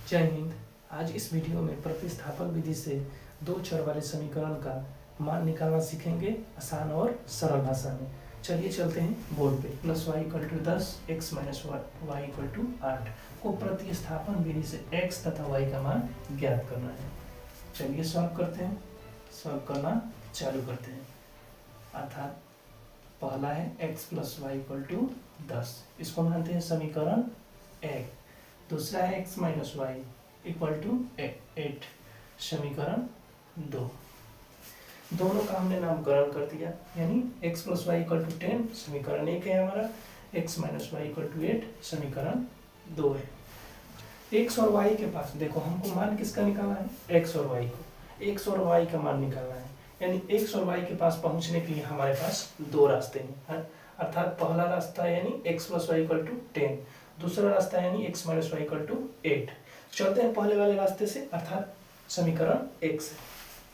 जय हिंद। आज इस वीडियो में प्रतिस्थापन विधि से दो चर वाले समीकरण का मान निकालना सीखेंगे आसान और सरल भाषा में। चलिए चलते हैं बोर्ड पे। Plus Y equal to 10 x minus Y equal to 8 को प्रतिस्थापन विधि से x तथा y का मान ज्ञात करना है। चलिए सॉल्व करते हैं। सॉल्व करना चालू करते हैं। अर्थात पहला है x plus Y equal to 10, इसको मानते हैं समीकरण 1। दूसरा है x minus Y equal to 8, समीकरण 2। दोनों का हमने नामकरण कर दिया, यानी x plus Y equal to 10 समीकरण 1 है हमारा, x minus Y equal to 8 समीकरण 2 है। x और y के पास देखो हमको मान किसका निकालना है, x और y को, x और y का मान निकालना है। यानी x और y के पास पहुंचने के लिए हमारे पास दो रास्ते हैं। अर्थात पहला रास्ता है यानी x plus Y equal to 10, दूसरा रास्ता है यानी x minus Y equal to 8। चलते हैं पहले वाले रास्ते से, अर्थात समीकरण 1 से।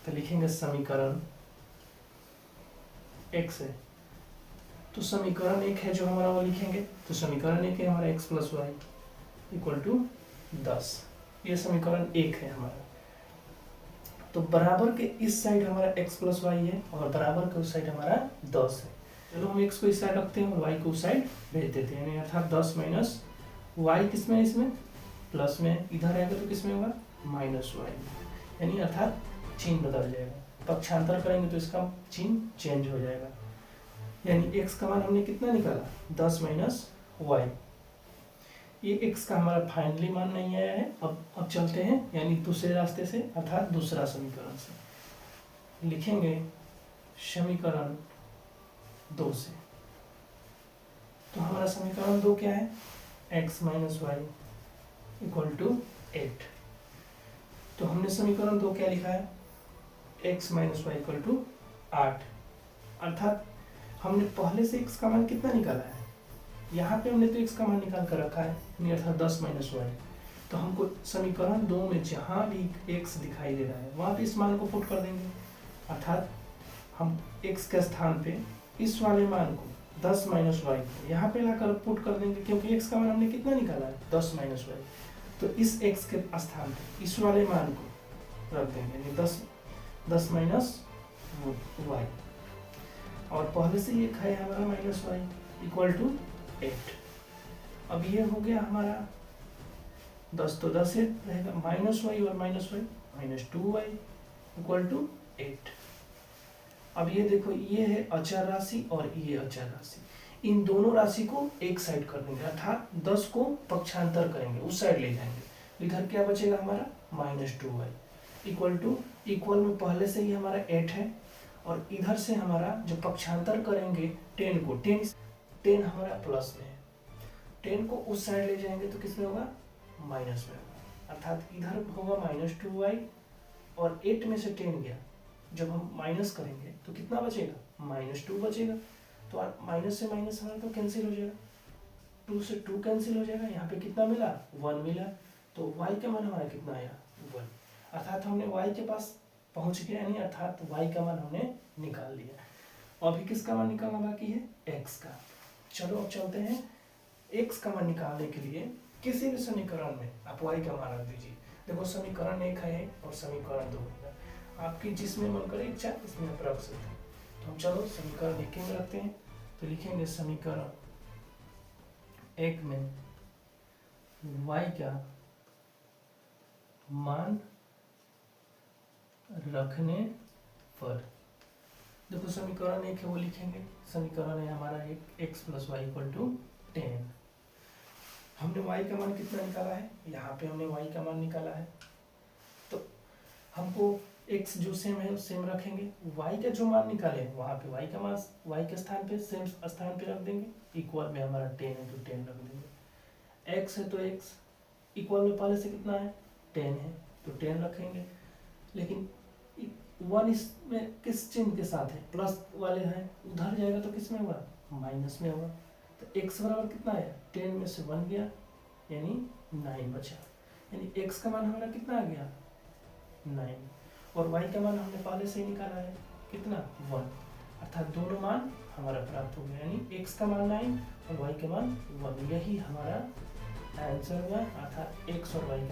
तो लिखेंगे समीकरण 1 से, तो समीकरण 1 है जो हमारा वो लिखेंगे। तो समीकरण 1 है हमारा x plus Y equal to 10, ये समीकरण 1 है हमारा। तो बराबर के इस साइड हमारा x प्लस वाई है और बराबर के उस साइड हमारा 10 है। चलो हम x को इस साइड रखते हैं और y को उस साइड भेज देते हैं, अर्थात 10 माइनस वाई किसमें, इसमें प्लस में, इधर आएगा तो किसमें होगा माइनस वाई, यानी अर्थात चिन्ह बदल जाएगा। पक्षांतर करेंगे तो इसका चिन्ह चेंज हो जाएगा। यानी x का मान हमने कितना निकाला 10 माइनस वाई। ये x का हमारा फाइनली मान नहीं आया है। अब चलते हैं यानी दूसरे रास्ते से, अर्थात दूसरा समीकरण से। लिखेंगे समीकरण 2 से। तो हमारा समीकरण 2 क्या है, x minus Y equal to 8। तो हमने समीकरण 2 क्या लिखा है, x minus Y equal to 8। अर्थात हमने पहले से x का मान कितना निकाला है, यहाँ पे हमने तो x का मान निकाल कर रखा है, अर्थात 10 माइनस वाई। तो हमको समीकरण 2 में जहाँ भी x दिखाई दे रहा है वहाँ पे इस मान को पुट कर देंगे। अर्थात हम x के स्थान पे इस वाले मान को 10 माइनस वाई यहाँ पे लाकर पुट कर देंगे, क्योंकि x का मान हमने कितना निकाला है 10 माइनस वाई। तो इस x के स्थान पे इस वाले मान को रख देंगे, यानी 10 माइनस वाई, और पहले से ये है हमारा माइनस वाई इक्वल टू 8। अब ये हो गया हमारा 10, तो 10 से रहेगा माइनस वाई और minus Y minus 2y equal to 8। अब ये देखो, ये है अचर राशि और ये अचर राशि, इन दोनों राशि को एक साइड कर देंगे, अर्थात 10 को पक्षांतर करेंगे, उस साइड ले जाएंगे। इधर क्या बचेगा हमारा minus 2y equal to, equal में पहले से ही हमारा 8 है, और इधर से हमारा जो पक्षांतर करेंगे 10 को, 10 हमारा प्लस में है, 10 को उस साइड ले जाएंगे तो किसमें होगा माइनस में होगा। अर्थात इधर होगा माइनस 2y और 8 में से 10 गया, जब हम माइनस करेंगे तो कितना बचेगा माइनस 2 बचेगा। तो माइनस से माइनस हमारा तो कैंसिल हो जाएगा, 2 से 2 कैंसिल हो जाएगा, यहाँ पे कितना मिला 1 मिला। तो y का मान हमारा कितना आया 1, अर्थात हमने y के पास पहुंच गए, यानी अर्थात y का मान हमने निकाल लिया। अभी किसका मान निकालना बाकी है, x का। चलो अब चलते हैं, x का मान निकालने के लिए किसी भी समीकरण में आप y का मान रख दीजिए। देखो समीकरण 1 है और समीकरण 2 है, आपकी जिसमें मन करे इच्छा इसमें आप रख सकते हैं। तो हम चलो समीकरण 1 में रखते हैं। तो लिखेंगे समीकरण 1 में y का मान रखने पर, देखो समीकरण 1 है वो लिखेंगे, समीकरण है हमारा x plus Y equal to 10। हमने y का मान कितना निकाला है, यहाँ पे हमने y का मान निकाला है, तो हमको x जो सेम है सेम रखेंगे, y का जो मान निकाले वहाँ पे y का मान y के स्थान पे सेम स्थान पे रख देंगे। इक्वल में हमारा 10 है तो 10 रख देंगे, x है तो x, इक्वल में पहले से कितना है 10 है तो 10 रखेंगे। लेकिन 1 इसमें किस चिन्ह के साथ है, प्लस वाले हैं, उधर जाएगा तो किस में होगा माइनस में होगा। तो x बराबर कितना है 10 में से 1 गया, यानी 9 बचा, यानी x का मान हमारा कितना आ गया 9, और y का मान हमने पहले से ही निकाला है कितना 1, अर्थात दोनों मान हमारा प्राप्त हो गया, यानी x का मान 9 और y का मान 1। यही हमारा आंसर हुआ, अर्थात x और y का